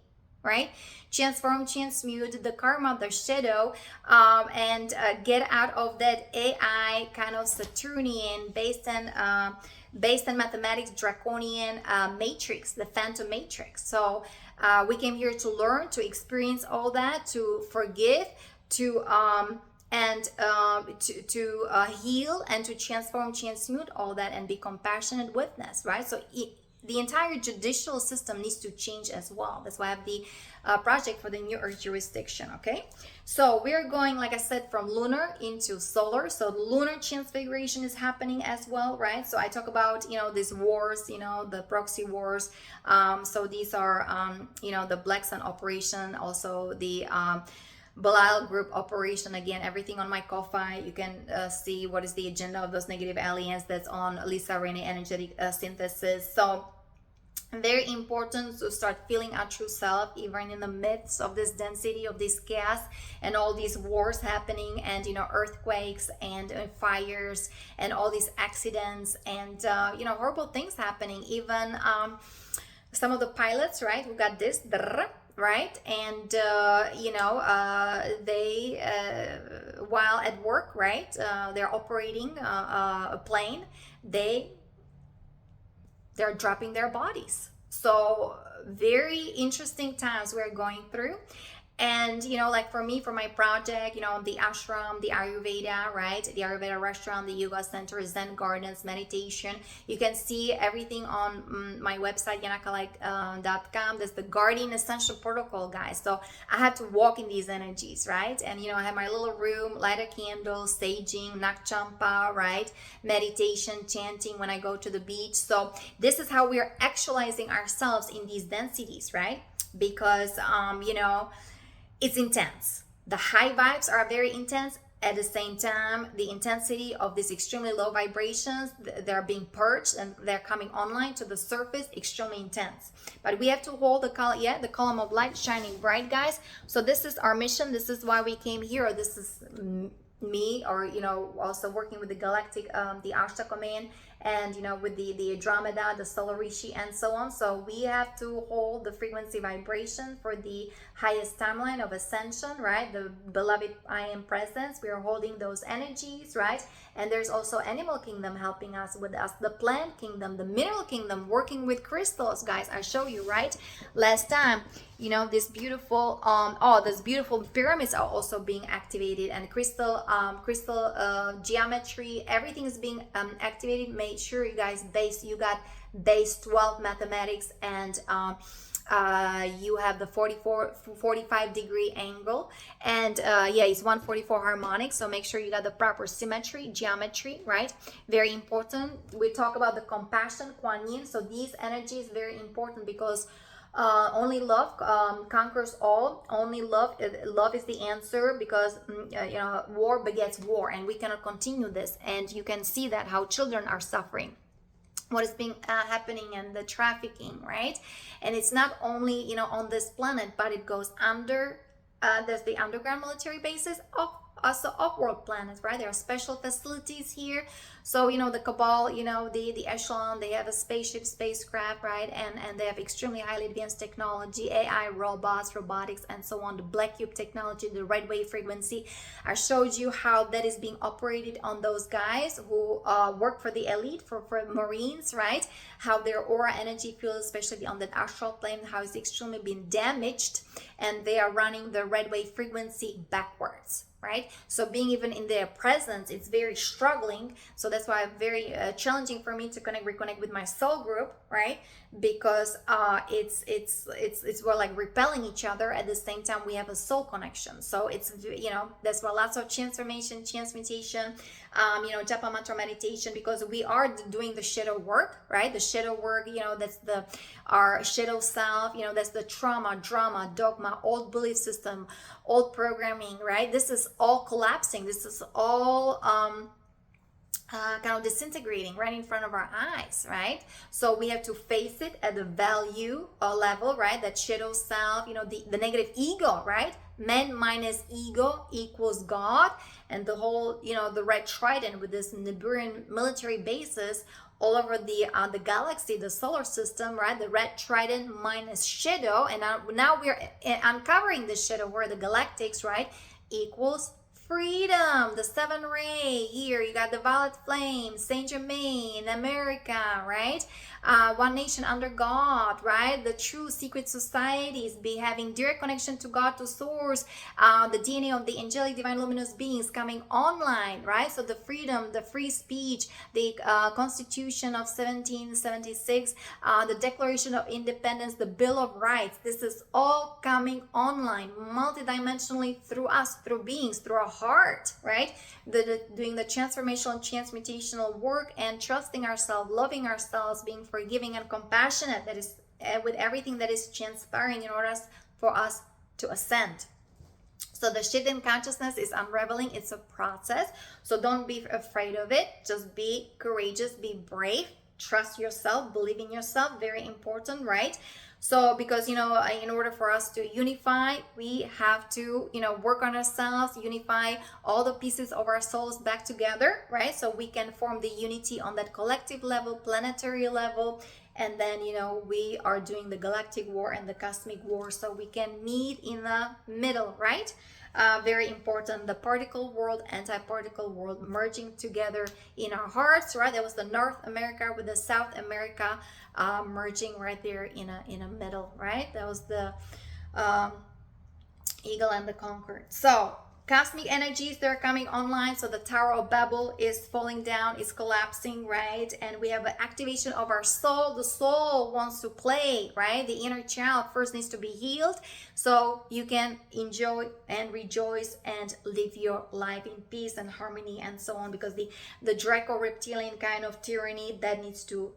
right, transform, transmute the karma, the shadow, and get out of that AI kind of Saturnian based on mathematics, draconian matrix, the phantom matrix. So we came here to learn, to experience all that, to forgive, to heal, and to transform, transmute all that, and be compassionate witness, right? So the entire judicial system needs to change as well. That's why I have the project for the New Earth jurisdiction, okay? So we're going, like I said, from lunar into solar. So the lunar transfiguration is happening as well, right? So I talk about, these wars, the proxy wars. So these are, the Black Sun operation, also the Belial group operation. Again, everything on my Ko-Fi. You can see what is the agenda of those negative aliens. That's on Lisa Renee Energetic Synthesis. So very important to start feeling our true self, even in the midst of this density of this chaos and all these wars happening, and earthquakes and fires and all these accidents and horrible things happening. Even some of the pilots, right, who got this, right, and they while at work, right, they're operating a plane, they're dropping their bodies. So very interesting times we're going through. And like for me, for my project, the ashram, the Ayurveda, right, the Ayurveda restaurant, the yoga center, Zen gardens, meditation, you can see everything on my website, yanakalike.com. There's the guardian essential protocol, guys. So I had to walk in these energies, right? And I have my little room, light a candle, saging, nakchampa, right, meditation, chanting when I go to the beach. So this is how we are actualizing ourselves in these densities, right? Because it's intense. The high vibes are very intense. At the same time, the intensity of these extremely low vibrations, they're being purged and they're coming online to the surface, extremely intense. But we have to hold the column of light shining bright, guys. So this is our mission. This is why we came here. This is me, or also working with the Galactic, the Ashtar command, and with the Andromeda, the Solar Rishi, and so on. So we have to hold the frequency vibration for the highest timeline of ascension, right? The beloved I am presence. We are holding those energies, right? And there's also animal kingdom helping us with us, the plant kingdom, the mineral kingdom, working with crystals, guys. I show you, right, last time, this beautiful these beautiful pyramids are also being activated, and crystal geometry, everything is being activated. Make sure you guys you got base 12 mathematics and You have the 45-degree angle, and yeah, it's 144 harmonic, so make sure you got the proper symmetry, geometry, right? Very important. We talk about the compassion, Kuan Yin, so these energies very important because only love conquers all. Only love is the answer, because you know, war begets war, and we cannot continue this. And you can see that how children are suffering, what is being happening, and the trafficking, right? And it's not only, you know, on this planet, but it goes under. There's the underground military bases of also off-world planets, right? There are special facilities here. So, you know, the Cabal, you know, the Echelon, they have a spacecraft, right? And they have extremely highly advanced technology, AI, robots, robotics, and so on. The Black Cube technology, the red wave frequency. I showed you how that is being operated on those guys who work for the elite, for Marines, right? How their aura energy field, especially on the astral plane, how it's extremely been damaged, and they are running the red wave frequency backwards, right? So being even in their presence, it's very struggling. So that's why it's very challenging for me to reconnect with my soul group, right? Because it's we're like repelling each other. At the same time, we have a soul connection. So it's, you know, that's why lots of transformation, transmutation, you know, japa mantra meditation, because we are doing the shadow work, right? The shadow work, you know, that's our shadow self, you know, that's the trauma, drama, dogma, old belief system, old programming, right? This is all collapsing. This is all kind of disintegrating right in front of our eyes, right? So we have to face it at the value level, right? That shadow self, you know, the negative ego, right? Man minus ego equals God. And the whole, you know, the red trident with this Niburian military bases all over the galaxy, the solar system, right? The red trident minus shadow. And now we're uncovering the shadow where the galactics, right, equals freedom. The seven ray here, you got the violet flame, Saint Germain, America, right? One nation under God, right? The true secret societies, be having direct connection to God, to source, the DNA of the angelic divine luminous beings coming online, right? So the freedom, the free speech, the Constitution of 1776, the Declaration of Independence, the Bill of Rights, this is all coming online multidimensionally through us, through beings, through our heart, right? Doing the transformational and transmutational work, and trusting ourselves, loving ourselves, being forgiving and compassionate, that is with everything that is transpiring in order for us to ascend. So the shift in consciousness is unraveling. It's a process. So don't be afraid of it. Just be courageous, be brave, trust yourself, believe in yourself. Very important, right? So because, you know, in order for us to unify, we have to, you know, work on ourselves, unify all the pieces of our souls back together, right? So we can form the unity on that collective level, planetary level. And then, you know, we are doing the galactic war and the cosmic war, so we can meet in the middle, right? Very important, the particle world, anti-particle world merging together in our hearts, right? That was the North America with the South America merging right there in a middle, right? That was the eagle and the conquered. So cosmic energies, they're coming online. So the Tower of Babel is falling down, is collapsing, right? And we have an activation of our soul. The soul wants to play, right? The inner child first needs to be healed, so you can enjoy and rejoice and live your life in peace and harmony and so on, because the Draco reptilian kind of tyranny, that needs to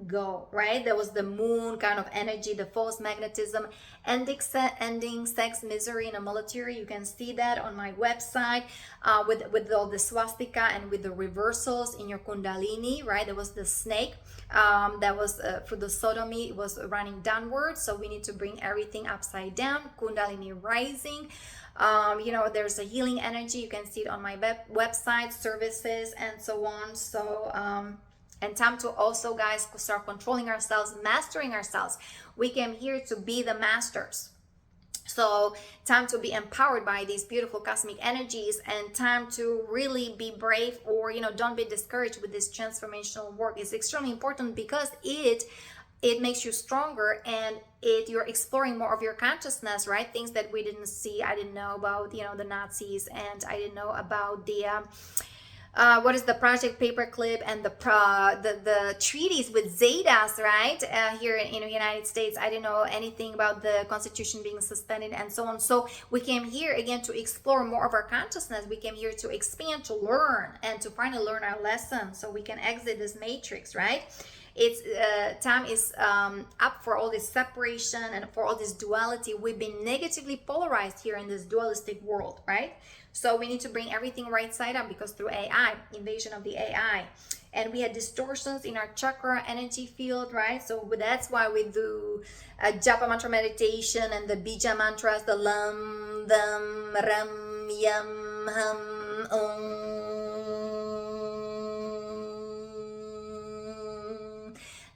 go, right? There was the moon kind of energy, the false magnetism, ending sex misery in a military. You can see that on my website with all the swastika and with the reversals in your kundalini, right? There was the snake that was for the sodomy, it was running downwards, so we need to bring everything upside down, kundalini rising. You know, there's a healing energy. You can see it on my website, services, and so on. So and time to also, guys, start controlling ourselves, mastering ourselves. We came here to be the masters. So time to be empowered by these beautiful cosmic energies, and time to really be brave, or, you know, don't be discouraged with this transformational work. It's extremely important because it makes you stronger, and you're exploring more of your consciousness, right? Things that we didn't see. I didn't know about, you know, the Nazis, and I didn't know about the what is the project paperclip and the treaties with Zetas, right? Here in the United States, I didn't know anything about the Constitution being suspended and so on. So we came here again to explore more of our consciousness. We came here to expand, to learn, and to finally learn our lesson so we can exit this matrix, right? It's time is up for all this separation and for all this duality. We've been negatively polarized here in this dualistic world, right? So we need to bring everything right side up, because through AI, invasion of the AI, and we had distortions in our chakra energy field, right? So that's why we do japa mantra meditation and the bija mantras, the lam, dam, ram, yam, hum,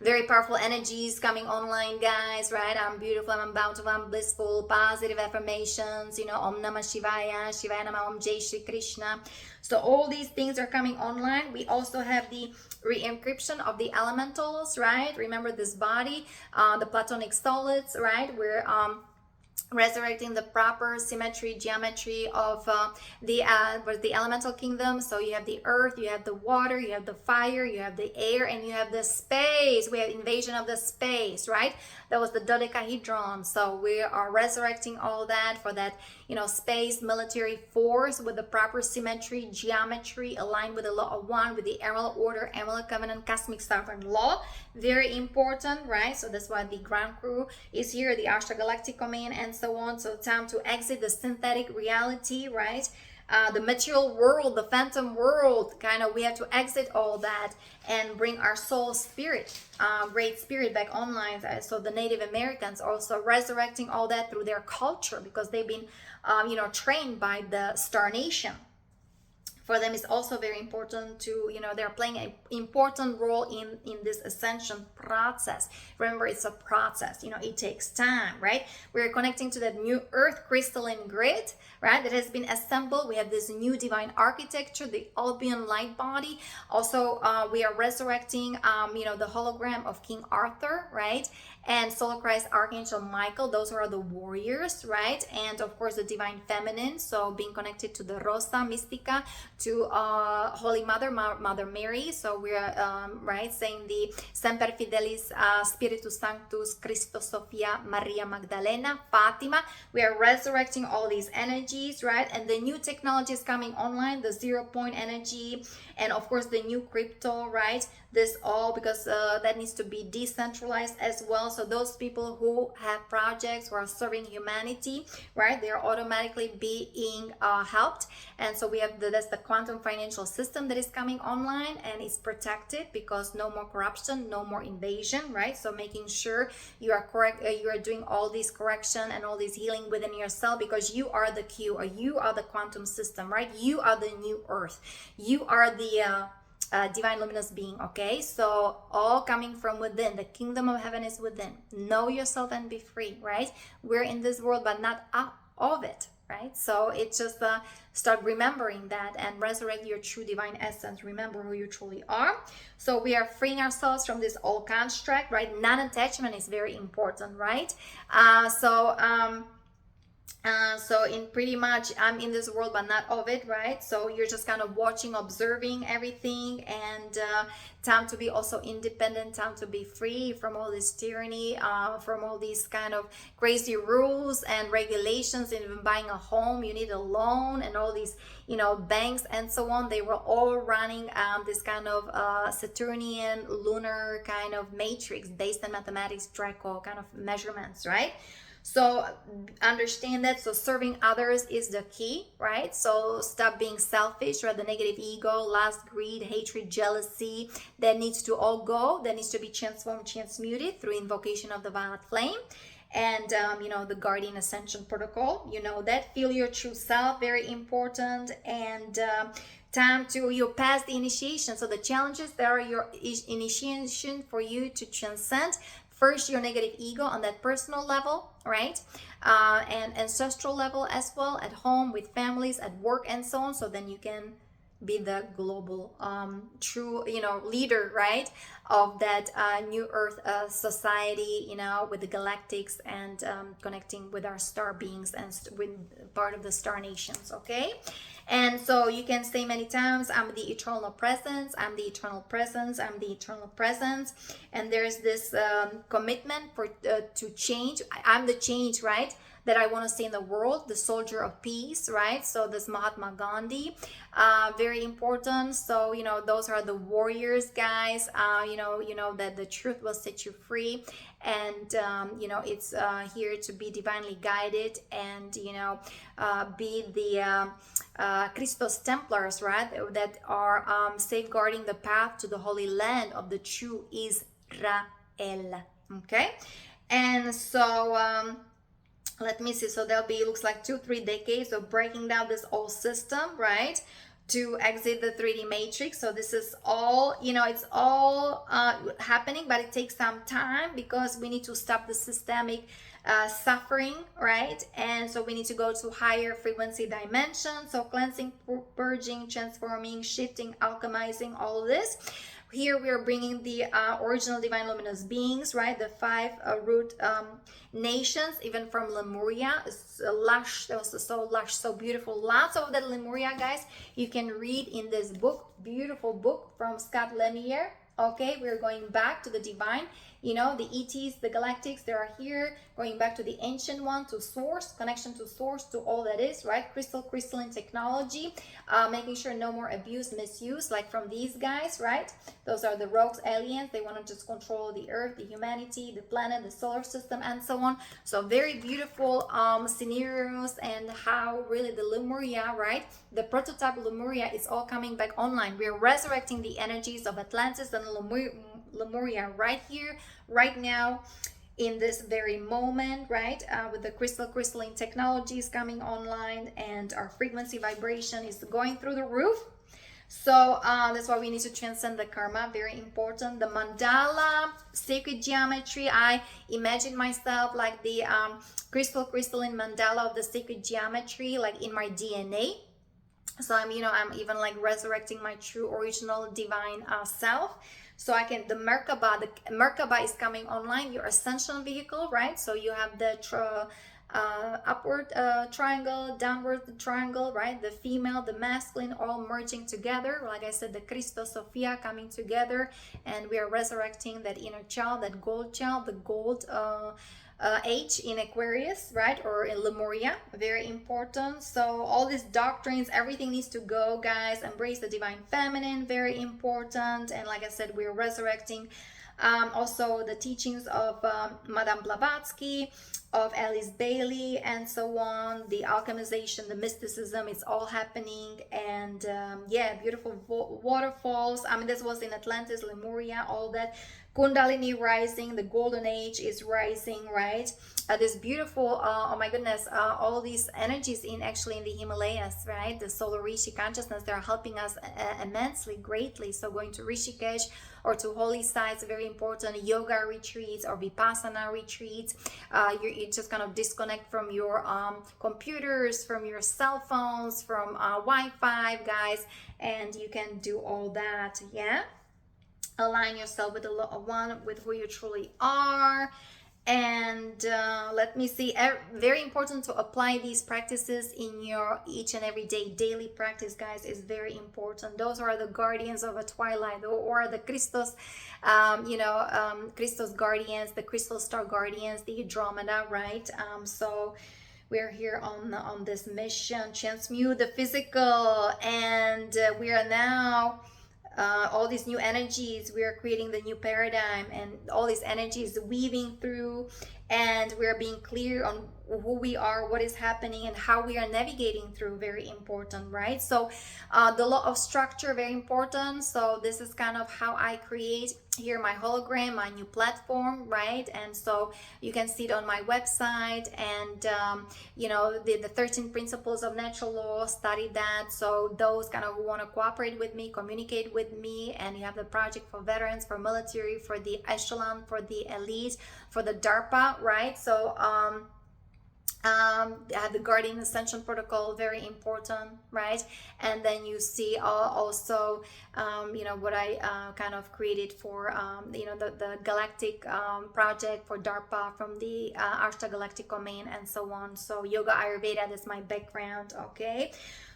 Very powerful energies coming online, guys, right? I'm beautiful, I'm bountiful, I'm blissful, positive affirmations, Om Namah Shivaya, Shivaya Namah, Om Jai Shri Krishna. So all these things are coming online. We also have the re-encryption of the elementals, right? Remember this body, the platonic solids, right? We're resurrecting the proper symmetry, geometry of the elemental kingdom. So you have the earth, you have the water, you have the fire, you have the air, and you have the space. We have invasion of the space, right? That was the dodecahedron. So we are resurrecting all that for that, space military force with the proper symmetry, geometry, aligned with the law of one, with the Emerald Order, Emerald Covenant, Cosmic Sovereign Law. Very important, right? So that's why the ground crew is here, the Ashtar Galactic Command, and so on. So time to exit the synthetic reality, right? The material world, the phantom world, we have to exit all that and bring our soul spirit, great spirit back online. So the Native Americans also resurrecting all that through their culture, because they've been, trained by the Star Nation. For them, it's also very important to, they're playing an important role in this ascension process. Remember, it's a process, it takes time, right? We're connecting to that new earth crystalline grid, right, that has been assembled. We have this new divine architecture, the Albion light body. Also, we are resurrecting, the hologram of King Arthur, right? And Solar Christ, Archangel Michael. Those are the warriors, right? And of course, the divine feminine. So being connected to the Rosa Mystica, to Holy Mother, Mother Mary. So we're right, saying the Semper Fidelis, Spiritus Sanctus, Christos Sophia, Maria Magdalena, Fatima. We are resurrecting all these energies, right? And the new technology is coming online, the 0 point energy, and of course the new crypto, right? This all because that needs to be decentralized as well. So those people who have projects who are serving humanity, right, they're automatically being helped. And so we have that's the quantum financial system that is coming online, and it's protected because no more corruption, no more invasion, right? So making sure you are correct, you are doing all this correction and all this healing within yourself, because you are the Q, or you are the quantum system, right? You are the new earth. You are the divine luminous being. Okay, so all coming from within. The kingdom of heaven is within. Know yourself and be free, right? We're in this world but not out of it, right? So it's just start remembering that and resurrect your true divine essence. Remember who you truly are. So we are freeing ourselves from this old construct, right? Non-attachment is very important, right? So in pretty much, I'm in this world but not of it, right? So you're just kind of watching, observing everything, and time to be also independent, time to be free from all this tyranny, from all these kind of crazy rules and regulations. And even buying a home, you need a loan, and all these, banks and so on. They were all running this kind of Saturnian lunar kind of matrix based on mathematics, Draco kind of measurements, right? So understand that. So serving others is the key, right? So stop being selfish, right? The negative ego, lust, greed, hatred, jealousy, that needs to all go. That needs to be transformed, transmuted through invocation of the violet flame. And the guardian ascension protocol, that feel your true self, very important. And time to you pass the initiation. So the challenges that are your initiation for you to transcend first your negative ego on that personal level, right? And ancestral level as well, at home, with families, at work, and so on. So then you can be the global true, you know, leader, right, of that new earth society, you know, with the galactics, and connecting with our star beings and with part of the star nations. Okay, and so you can say many times, I'm the eternal presence, I'm the eternal presence, I'm the eternal presence. And there's this commitment for to change. I'm the change, right, that I want to see in the world, the soldier of peace, right? So this Mahatma Gandhi, very important. So, you know, those are the warriors, guys. You know that the truth will set you free, and you know, it's here to be divinely guided, and you know, be the Christos Templars, right, that are safeguarding the path to the Holy Land of the true Israel. Okay, and so. Let me see, so there'll be, looks like 2-3 decades of breaking down this old system, right, to exit the 3D matrix. So this is all, you know, it's all happening, but it takes some time because we need to stop the systemic suffering, right? And so we need to go to higher frequency dimensions. So cleansing, purging, transforming, shifting, alchemizing, all of this. Here we are bringing the original divine luminous beings, right? The 5 root nations, even from Lemuria. It's lush, so lush, so beautiful. Lots of that Lemuria, guys, you can read in this book, beautiful book from Scott Lanier. Okay, we're going back to the divine, you know, the ETs, the galactics, they are here, going back to the ancient one, to source, connection to source, to all that is, right? Crystalline technology, making sure no more abuse, misuse, like from these guys, right? Those are the rogues, aliens. They want to just control the earth, the humanity, the planet, the solar system, and so on. So very beautiful scenarios, and how really the Lemuria, right? The prototype Lemuria is all coming back online. We're resurrecting the energies of Atlantis and Lemuria right here, right now, in this very moment, right? With the crystalline technologies coming online, and our frequency vibration is going through the roof. So that's why we need to transcend the karma. Very important. The mandala, sacred geometry. I imagine myself like the crystalline mandala of the sacred geometry, like in my DNA. So I'm, you know, I'm even like resurrecting my true original divine self. So I can, the Merkaba is coming online, your ascension vehicle, right? So you have the upward triangle, downward triangle, right? The female, the masculine, all merging together. Like I said, the Christos Sophia coming together, and we are resurrecting that inner child, that gold child, the gold age in Aquarius, right? Or in Lemuria, very important. So all these doctrines, everything needs to go, guys. Embrace the divine feminine, very important. And like I said, we're resurrecting also the teachings of Madame Blavatsky, of Alice Bailey, and so on. The alchemization, the mysticism, it's all happening. And yeah, beautiful waterfalls. I mean, this was in Atlantis, Lemuria, all that. Kundalini rising, the golden age is rising, right? This beautiful, oh my goodness, all these energies in actually in the Himalayas, right? The solar Rishi consciousness, they're helping us immensely, greatly. So going to Rishikesh or to holy sites, very important. Yoga retreats or Vipassana retreats. You just kind of disconnect from your computers, from your cell phones, from Wi-Fi, guys, and you can do all that, yeah? Align yourself with the one, with who you truly are. And let me see, very important to apply these practices in your each and every day daily practice, guys, is very important. Those are the guardians of a twilight, or the Christos, Christos guardians, the crystal star guardians, the Andromeda, right? So we're here on this mission, transmute the physical, and we are now all these new energies, we are creating the new paradigm, and all these energies weaving through, and we are being clear on who we are, what is happening, and how we are navigating through. Very important, right? So the law of structure, very important. So this is kind of how I create here my hologram, my new platform, right? And so you can see it on my website, and the 13 principles of natural law, study that. So those kind of who want to cooperate with me, communicate with me. And you have the project for veterans, for military, for the echelon, for the elite, for the DARPA, right? So The Guardian Ascension protocol, very important, right? And then you see also what I kind of created for the Galactic project for DARPA from the Ashtar Galactic domain and so on. So yoga, Ayurveda, that's my background. Okay,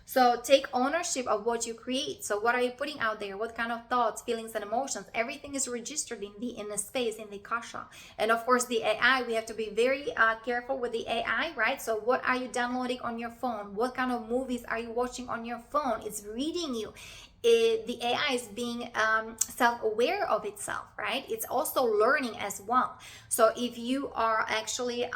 so take ownership of what you create. So what are you putting out there? What kind of thoughts, feelings, and emotions? Everything is registered in the space, in the kasha. And of course, the AI, we have to be very careful with the AI, right? So what are you downloading on your phone? What kind of movies are you watching on your phone? It's reading you. The AI is being self-aware of itself, right? It's also learning as well. So if you are actually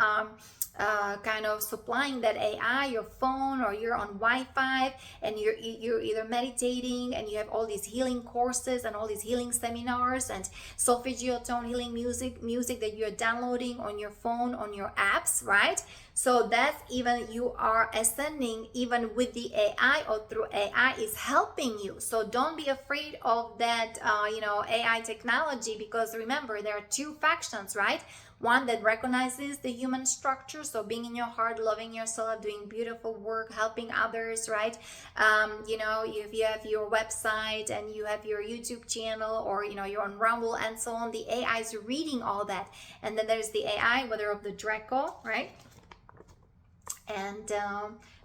kind of supplying that AI, your phone, or you're on Wi-Fi, and you're either meditating, and you have all these healing courses and all these healing seminars and solfeggio tone healing music that you're downloading on your phone, on your apps, right? So that's even you are ascending even with the AI, or through AI is helping you. So don't be afraid of that AI technology, because remember, there are two factions, right? One that recognizes the human structure, so being in your heart, loving yourself, doing beautiful work, helping others, right? If you have your website and you have your YouTube channel, or you're on Rumble and so on, the AI is reading all that. And then there's the AI, whether of the Draco, right? And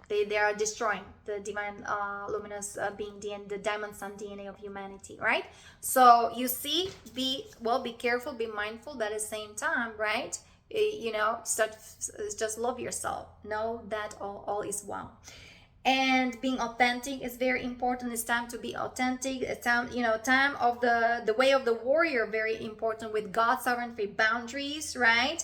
they are destroying the divine luminous being, the diamond sun DNA of humanity, right? So you see, be careful, be mindful, but at the same time, right? Just love yourself. Know that all is well. And being authentic is very important. It's time to be authentic. It's time of the way of the warrior, very important, with God's sovereignty, boundaries, right?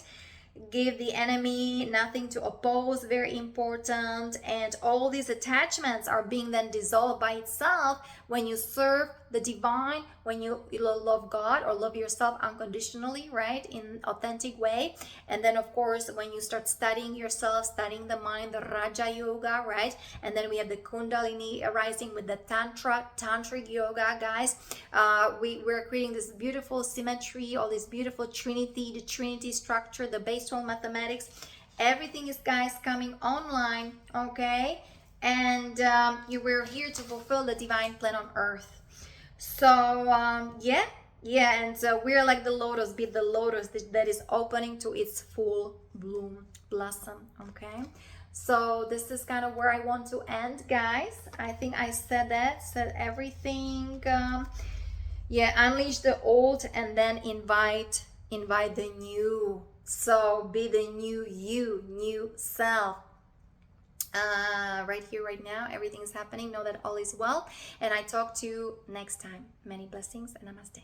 Give the enemy nothing to oppose, very important. And all these attachments are being then dissolved by itself when you serve the divine, when you love God or love yourself unconditionally, right, in authentic way. And then of course when you start studying yourself, studying the mind, the Raja Yoga, right? And then we have the Kundalini arising with the Tantric Yoga, guys. We're creating this beautiful symmetry, all this beautiful Trinity, the Trinity structure, the basal mathematics. Everything is, guys, coming online, okay? And we're here to fulfill the divine plan on earth. So and so we're like the lotus, be the lotus that is opening to its full bloom, blossom. Okay, so this is kind of where I want to end, guys. I think I said everything. Unleash the old and then invite the new. So be the new you, new self. Right here, right now, everything is happening. Know that all is well, and I talk to you next time. Many blessings and namaste.